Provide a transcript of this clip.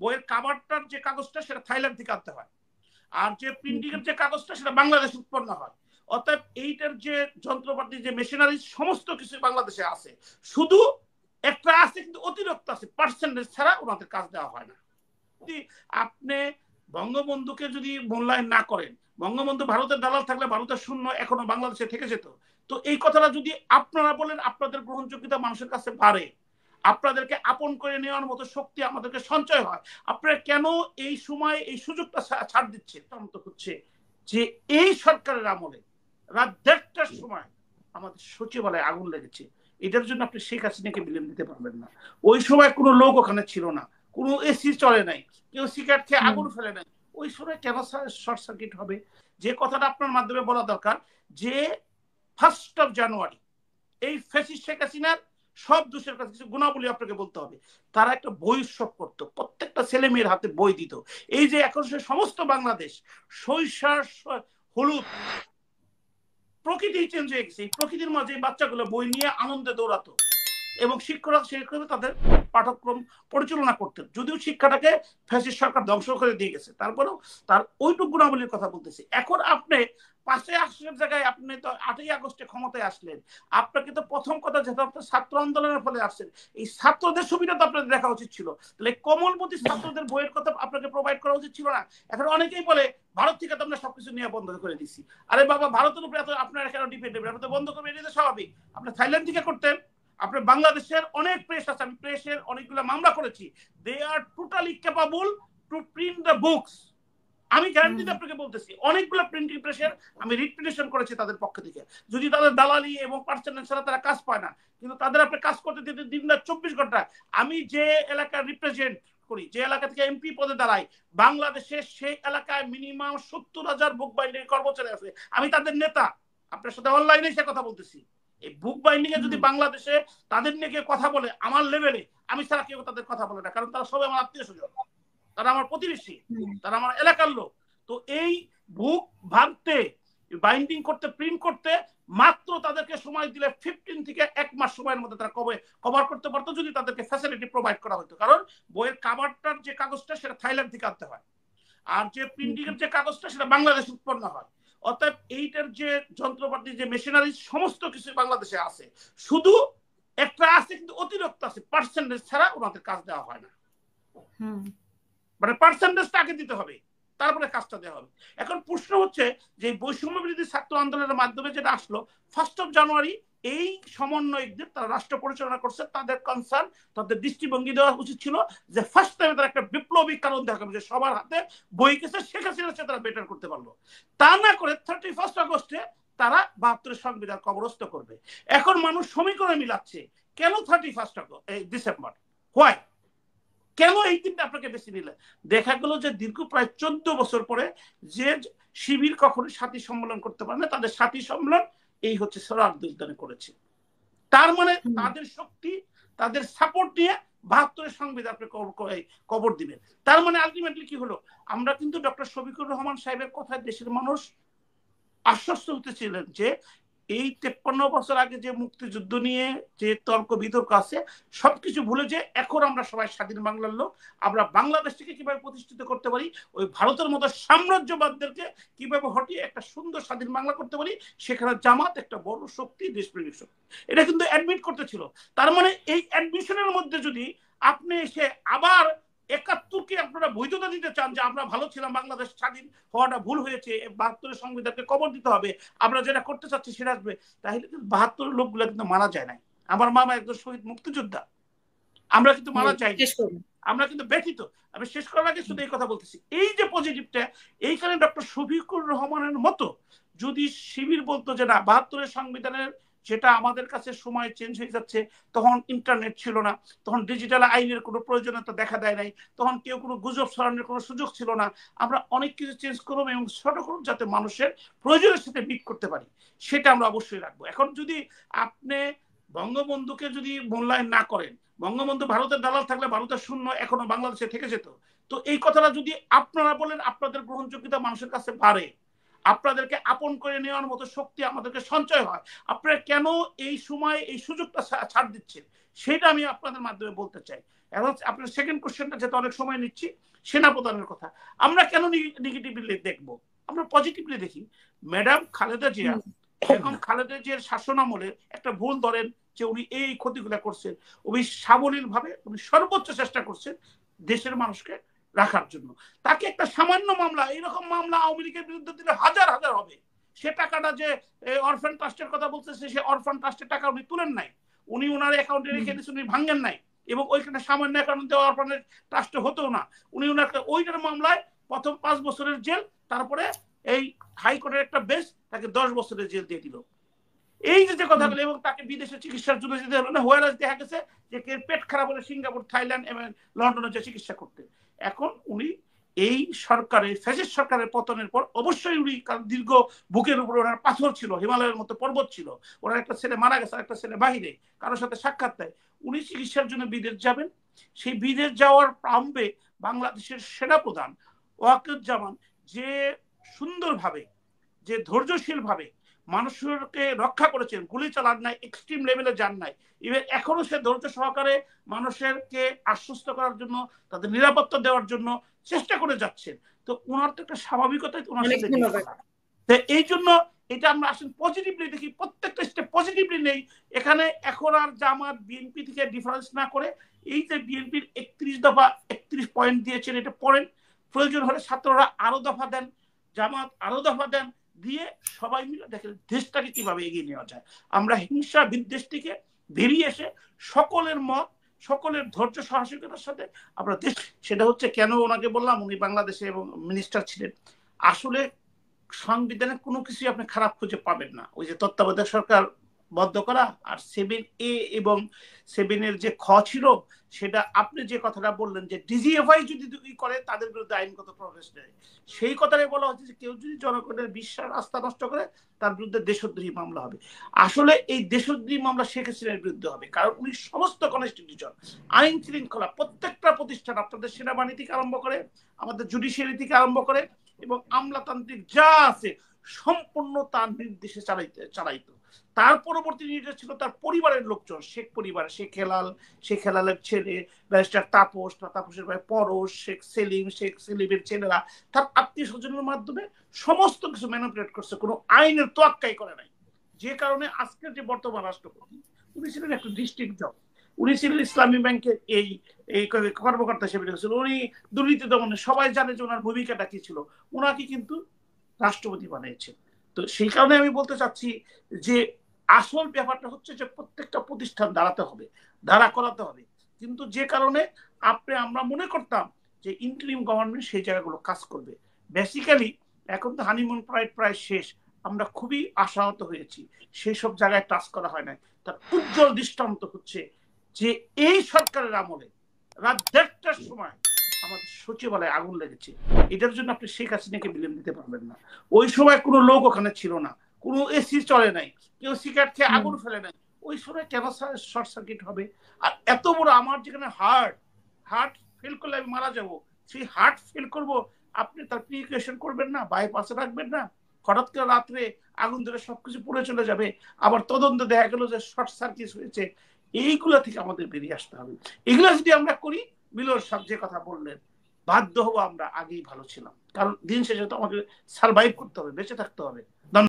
বইয়ের কাভারটার যে কাগজটা সেটা থাইল্যান্ড থেকে আনতে হয়, আর যে প্রিন্টিং এর যে কাগজটা সেটা বাংলাদেশে উৎপন্ন হয়। অতএব এইটার যে যন্ত্রপাতি, যে মেশিনারি, সমস্ত কিছু বাংলাদেশে আছে, শুধু একটা আছে কিন্তু অতিরিক্ত আছে, পার্সেন্টেজ ছাড়া ওনাদের কাজ দেওয়া হয় না। যদি আপনি বঙ্গবন্ধুকে যদি মূল্যায়ন না করেন, বঙ্গবন্ধু ভারতের দালাল থাকলে ভারতের শূন্য এখনো বাংলাদেশে থেকে যেত। তো এই কথাটা যদি আপনারা বলেন, আপনাদের গ্রহণযোগ্যতা মানুষের কাছে বাড়ে, আপনাদেরকে আপন করে নেওয়ার মতো শক্তি আমাদেরকে সঞ্চয় হয়, আপনারা কেন এই সময় এই সুযোগটা ছাড় দিচ্ছে? হচ্ছে যে এই সরকারের আমলে রাত 1:30টার সময় আমাদের সচিবালয়ে আগুন লেগেছে। এটার জন্য আপনি শেখ হাসিনাকে বিলেন দিতে পারবেন না। ওই সময় কোনো লোক ওখানে ছিল না, কোনো এসি চলে নাই, কেউ সিগারেট খেয়ে আগুন ফেলে নাই। ওই সময় কেন শর্ট সার্কিট হবে? যে কথাটা আপনার মাধ্যমে বলা দরকার, যে 1st জানুয়ারি এই ফ্যাসিস্ট শেখ হাসিনার সব দোষের কাছে কিছু গুণাবলী আপনাকে বলতে হবে। তারা একটা বই উৎসব করতো, প্রত্যেকটা ছেলে মেয়ের হাতে বই দিত। এই যে এখন সমস্ত বাংলাদেশ সরিষার হলুদ প্রকৃতি চেঞ্জ হয়ে গেছে, এই প্রকৃতির মাঝে বাচ্চাগুলো বই নিয়ে আনন্দে দৌড়াতো এবং শিক্ষকরা সেভাবে তাদের পাঠ্যক্রম পরিচালনা করতেন। যদিও শিক্ষাটাকে ফ্যাসিস্ট সরকার ধ্বংস করে দিয়ে গেছে, তারপরেও তার ওইটুকু গুণাবলীর কথা বলতেছি। এখন আপনি 5ই আগস্টের জায়গায় আপনি তো 8ই আগস্টে ক্ষমতায় আসলেন, আপনাকে তো প্রথম কথা যেটা আপনার ছাত্র আন্দোলনের ফলে আসছেন, এই ছাত্রদের সুবিধা তো আপনাদের দেখা উচিত ছিল। তাহলে কমলমতি ছাত্রদের বইয়ের কথা আপনাকে প্রোভাইড করা উচিত ছিল না? এখন অনেকেই বলে ভারত থেকে তো আমরা সবকিছু নিয়ে বন্ধ করে দিচ্ছি। আরে বাবা, ভারতের উপরে এত আপনারা কেন ডিপেন্ডেবল? আপনি তো বন্ধ করবেন, এটা তো স্বাভাবিক। আপনি থাইল্যান্ড থেকে করতেন। আপনার বাংলাদেশের অনেক প্রেস আছে, আমি প্রেসের অনেকগুলো মামলা করেছি, they are totally capable to print the books. আমি গ্যারান্টি দিয়ে আপনাকে বলতেছি, অনেকগুলো প্রিন্টিং প্রেসের আমি রিপ্রেজেন্টেশন করেছি তাদের পক্ষ থেকে। যদি তাদের দালালি এবং পার্সেন্টেজ ছাড়া তারা কাজ পায় না, কিন্তু তাদের আপনি কাজ করতে দিতে দিন রাত 24 ঘন্টা। আমি যে এলাকার রিপ্রেজেন্ট করি, যে এলাকা থেকে এমপি পদে দাঁড়াই, বাংলাদেশের সেই এলাকায় মিনিমাম 70,000 বুক বাইন্ডিং কর্মচারী আছে, আমি তাদের নেতা। আপনার সাথে অনলাইনে সে কথা বলতেছি। এই বুক বাইন্ডিং এ যদি বাংলাদেশে তাদের নিয়ে কেউ কথা বলে আমার লেভেলে, আমি ছাড়া কেউ তাদের কথা বলে না, কারণ তারা সবাই আমার আত্মীয় স্বজন, তারা আমার প্রতিবেশী, তারা আমার এলাকার লোক। তো এই বুক ভাঙতে, বাইন্ডিং করতে, প্রিন্ট করতে মাত্র তাদেরকে সময় দিলে 15 থেকে 1 মাস সময়ের মধ্যে তারা কভার করতে পারতো, যদি তাদেরকে ফ্যাসিলিটি প্রোভাইড করা হতো। কারণ বইয়ের কাভারটার যে কাগজটা সেটা থাইল্যান্ড থেকে আনতে হয়, আর যে প্রিন্টিং এর যে কাগজটা সেটা বাংলাদেশে উৎপন্ন হয়। অতএব এইটার যে যন্ত্রপাতি, যে মেশিনারি, সমস্ত কিছু বাংলাদেশে আছে, শুধু একটা আছে কিন্তু অতিরিক্ত আছে, পার্সেন্টেজ ছাড়া ওনাদের কাজ দেওয়া হয় না। মানে পার্সেন্টেজটা আগে দিতে হবে, তারপরে কাজটা দেওয়া হবে। এখন প্রশ্ন হচ্ছে যে বৈষম্য বিরোধী ছাত্র আন্দোলনের মাধ্যমে যেটা আসলো 1st জানুয়ারি, এই সমন্বয়কদের তারা রাষ্ট্র পরিচালনা করছে, তাদের কনসার্ন, তাদের দৃষ্টিভঙ্গি দেওয়া উচিত ছিল যে ফার্স্ট টাইমে তারা একটা বিপ্লবী কারণ দেখাবে যে সবার হাতে বই গেছে, শেখ হাসিনার সাথে তারা বেটার করতে পারলো। তা না করে 31 আগস্টে তারা 72 সংবিধান কবরস্থ করবে। এখন মানুষ সমীকরণ মিলাচ্ছে, কেন 31 ডিসেম্বর, হোয়াই, কেন এই দিনটা আপনাকে বেছে নিলে? দেখা গেল যে দীর্ঘ প্রায় 14 বছর পরে যে শিবির কখনো সাথী সম্মেলন করতে পারে না, তাদের সাথী সম্মেলন এই হচ্ছে সোহরাওয়ার্দী উদ্যানে করেছে। তার মানে তাদের শক্তি, তাদের সাপোর্ট নিয়ে 72 সংবিধান কবর দিবেন। তার মানে আলটিমেটলি কি হলো? আমরা কিন্তু ডক্টর শফিকুর রহমান সাহেবের কথায় দেশের মানুষ আশ্বস্ত হতেছিলেন যে এই 53 বছর আগে যে মুক্তিযুদ্ধ নিয়ে যে তর্ক বিতর্ক আছে, সবকিছু ভুলে যে এখন আমরা সবাই স্বাধীন বাংলার লোক, আমরা বাংলাদেশকে কিভাবে প্রতিষ্ঠিত করতে পারি, ওই ভারতের মতো সাম্রাজ্যবাদদেরকে কিভাবে হটিয়ে একটা সুন্দর স্বাধীন বাংলা করতে পারি, সেখানে জামাত একটা বড় শক্তি, দেশপ্রেমিক শক্তি, এটা কিন্তু অ্যাডমিট করতেছিল। তার মানে এই অ্যাডমিশনের মধ্যে যদি আপনি এসে আবার 71কে আপনারা বৈধতা দিতে চান যে আমরা ভালো ছিলাম, বাংলাদেশ স্বাধীন হওয়াটা ভুল হয়েছে, 72 সংবিধানকে কবর দিতে হবে, আমরা যেটা করতে চাচ্ছি সেটা আসবে, তাহলে কিন্তু 72 লোকগুলো কিন্তু মারা যায় নাই। আমার মামা একজন শহীদ মুক্তিযোদ্ধা, আমরা কিন্তু মারা যাই, আমরা কিন্তু ব্যথিত। আমি শেষ করার আগে শুধু এই কথা বলতেছি, এই যে পজিটিভটা, এইখানে ডক্টর শফিকুর রহমানের মতো যদি শিবির বলতো যে না, 72 সংবিধানের যেটা আমাদের কাছে সময় চেঞ্জ হয়ে যাচ্ছে, তখন ইন্টারনেট ছিল না, তখন ডিজিটাল আইনের কোনো প্রয়োজনীয়তা দেখা দেয় নাই, তখন কেউ কোনো গুজব ছড়ানোর কোনো সুযোগ ছিল না, আমরা অনেক কিছু চেঞ্জ করব এবং ছোট করব যাতে মানুষের প্রয়োজনের সাথে মিট করতে পারি, সেটা আমরা অবশ্যই রাখবো। এখন যদি আপনি বঙ্গবন্ধুকে যদি মূল্যায়ন না করেন, বঙ্গবন্ধু ভারতের দালাল থাকলে ভারতের শূন্য এখনো বাংলাদেশে থেকে যেত। তো এই কথাটা যদি আপনারা বলেন, আপনাদের গ্রহণযোগ্যতা মানুষের কাছে বাড়ে, আপনাদেরকে আপন করে নেওয়ার মতো শক্তি আমাদেরকে সঞ্চয় হয়, আপনারা কেন এই সময় এই সুযোগটা ছাড় দিচ্ছেন, সেটা আমি আপনাদের মাধ্যমে বলতে চাই। এখন আপনার সেকেন্ড কোশ্চেনটা যেটা অনেক সময় নিচ্ছি, সেনাপ্রধানের কথা। আমরা কেন নেগেটিভলি দেখবো? আমরা পজিটিভলি দেখি। ম্যাডাম খালেদা জিয়া, এখন খালেদা জিয়ার শাসন আমলে একটা ভুল ধরেন যে উনি এই ক্ষতিগুলো করছেন, উনি সাবলীল ভাবে উনি সর্বোচ্চ চেষ্টা করছেন দেশের মানুষকে রাখার জন্য। তাকে একটা সামান্য মামলা, এইরকম মামলা আওয়ামী লীগের বিরুদ্ধে দিলে হাজার হাজার হবে। সে টাকাটা যে অরফান ট্রাস্টের কথা বলতেছে, সে অরফান ট্রাস্টের টাকা উনি তুলেন নাই, উনি ওনার অ্যাকাউন্টে রেখে দিয়েছেন, উনি ভাঙেন নাই, এবং ওইখানে সামান্য অ্যাকাউন্ট দেওয়া অরফানের ট্রাস্টে হতো না। উনি ওনাকে ওইটার মামলায় প্রথম 5 বছরের জেল, তারপরে এই হাইকোর্টের একটা বেঞ্চ তাকে 10 বছরের জেল দিয়ে দিল। এই যে কথাগুলো, এবং তাকে বিদেশে চিকিৎসার জন্য যেতে হলো না, হোয়ারাজ দেখা গেছে যে পেট খারাপ হলে সিঙ্গাপুর, থাইল্যান্ড এবং লন্ডনে যে চিকিৎসা করতে। এখন উনি এই সরকারের, ফ্যাসিস্ট সরকারের পতনের পর অবশ্যই উনি, কারণ দীর্ঘ বুকের উপর ওনার পাথর ছিল, হিমালয়ের মতো পর্বত ছিল, ওনার একটা ছেলে মারা গেছে, একটা ছেলে বাহিরে, কারোর সাথে সাক্ষাৎ দেয়, উনি চিকিৎসার জন্য বিদেশ যাবেন। সেই বিদেশ যাওয়ার প্রারম্ভে বাংলাদেশের সেনাপ্রধান ওয়াকারুজ্জামান যে সুন্দরভাবে, যে ধৈর্যশীল ভাবে মানুষকে রক্ষা করেছেন, গুলি চালান নাই, এক্সট্রিম লেভেলে যান নাই, ইভেন এখনো সে ধৈর্য সহকারে মানুষেরকে আশ্বস্ত করার জন্য, তাদের নিরাপত্তা দেওয়ার জন্য চেষ্টা করে যাচ্ছেন। তো ওনার তো একটা স্বাভাবিকতাই ওনার সাথে, এই জন্য এটা আমরা আসলে পজিটিভলি দেখি, প্রত্যেকটা স্টেপ পজিটিভলি নেই। এখানে এখন আর জামাত বিএনপি থেকে ডিফারেন্স না করে, এই যে বিএনপির 31 দফা 31 পয়েন্ট দিয়েছেন, এটা পড়েন, প্রয়োজন হলে ছাত্ররা আরো দফা দেন, জামাত আরো দফা দেন, দিয়ে সবাই মিলে দেখেন দেশটাকে কিভাবে এগিয়ে নেওয়া যায়। আমরা হিংসা বিদ্বেষ থেকে বেরিয়ে এসে সকলের মত, সকলের ধৈর্য সাহসিকতার সাথে আমরা দেশ, সেটা হচ্ছে কেন ওনাকে বললাম উনি বাংলাদেশে এবং মিনিস্টার ছিলেন। আসলে সংবিধানে কোনো কিছু আপনি খারাপ খুঁজে পাবেন না। ওই যে তত্ত্বাবধায়ক সরকার বদ্ধ করা, আর 7A এবং 7-এর যে খ ছিল, সেটা আপনি যে কথাটা বললেন যে ডিজিএফআই যদি করে তাদের বিরুদ্ধে আইনগত প্রবেশ নেয়, সেই কথাটাই বলা হচ্ছে যে কেউ যদি জনগণের বিশ্বাস আস্থা নষ্ট করে তার বিরুদ্ধে দেশদ্রোহী মামলা হবে। আসলে এই দেশদ্রোহী মামলা শেখ হাসিনার বিরুদ্ধে হবে, কারণ উনি সমস্ত কনস্টিটিউশন, আইন শৃঙ্খলা, প্রত্যেকটা প্রতিষ্ঠান, আপনাদের সেনাবাহিনী থেকে আরম্ভ করে, আমাদের জুডিশিয়ারি থেকে আরম্ভ করে এবং আমলাতান্ত্রিক যা আছে সম্পূর্ণ তার নির্দেশে চালাইতো। তার পরবর্তী নির্দেশ ছিল তার পরিবারের লোকজন, শেখ পরিবার, শেখ হেলালের ছেলে ব্যারিস্টার তাপস, তাপসের ভাই পরশ, শেখ সেলিমের ছেলেরা তার আত্মীয় স্বজনের মাধ্যমে সমস্ত কিছু ম্যানিপুলেট করছে, কোনো আইনের তোয়াক্কাই করে নাই। যে কারণে আজকের যে বর্তমান রাষ্ট্রপতি, উনি ছিলেন একটা ডিস্ট্রিক্ট জজ, উনি ছিলেন ইসলামী ব্যাংকের এই কর্মকর্তা হিসেবে ছিল, উনি দুর্নীতি দমনে, সবাই জানে যে ওনার ভূমিকাটা কি ছিল, ওনাকে কিন্তু রাষ্ট্রপতি বানিয়েছেন। তো সেই কারণে আমি বলতে চাচ্ছি যে আসল ব্যাপারটা হচ্ছে যে প্রত্যেকটা প্রতিষ্ঠান দাঁড়াতে হবে, দাঁড়া করাতে হবে। কিন্তু যে কারণে আমরা মনে করতাম যে ইন্টারিম গভর্নমেন্ট সেই জায়গাগুলো কাজ করবে, বেসিক্যালি এখন তো হানিমুন প্রায় শেষ, আমরা খুবই আশাহত হয়েছি, সেই সব জায়গায় টাচ করা হয় না। তার উজ্জ্বল দৃষ্টান্ত হচ্ছে যে এই সরকারের আমলে রাত 1:30টার সময় আমাদের সচিবালয়ে আগুন লেগেছে। এটার জন্য আপনি শেখ হাসিনাকে বিলেন দিতে পারবেন না। ওই সময় কোনো লোক ওখানে ছিল না, কোনো এসি চলে নাই, কেউ সিগারেট খেয়ে আগুন ফেলে নাই, ওই সময় কেন শর্ট সার্কিট হবে? আর এত বড়, আমার যেখানে হার্ট ফেল করলে আমি মারা যাবো, সেই হার্ট ফেল করবো, আপনি তার প্রিকশন করবেন না, বাইপাসে রাখবেন না, হঠাৎ করে রাত্রে আগুন ধরে সবকিছু পুড়ে চলে যাবে, আবার তদন্ত দেখা গেল যে শর্ট সার্কিট হয়েছে। এইগুলা থেকে আমাদের বেরিয়ে আসতে হবে। এগুলো যদি আমরা করি, মিলন সাহেব যে কথা বললেন, বাধ্য হবো আমরা আগেই ভালো ছিলাম, কারণ দিন শেষে তো আমাকে সার্ভাইভ করতে হবে, বেঁচে থাকতে হবে।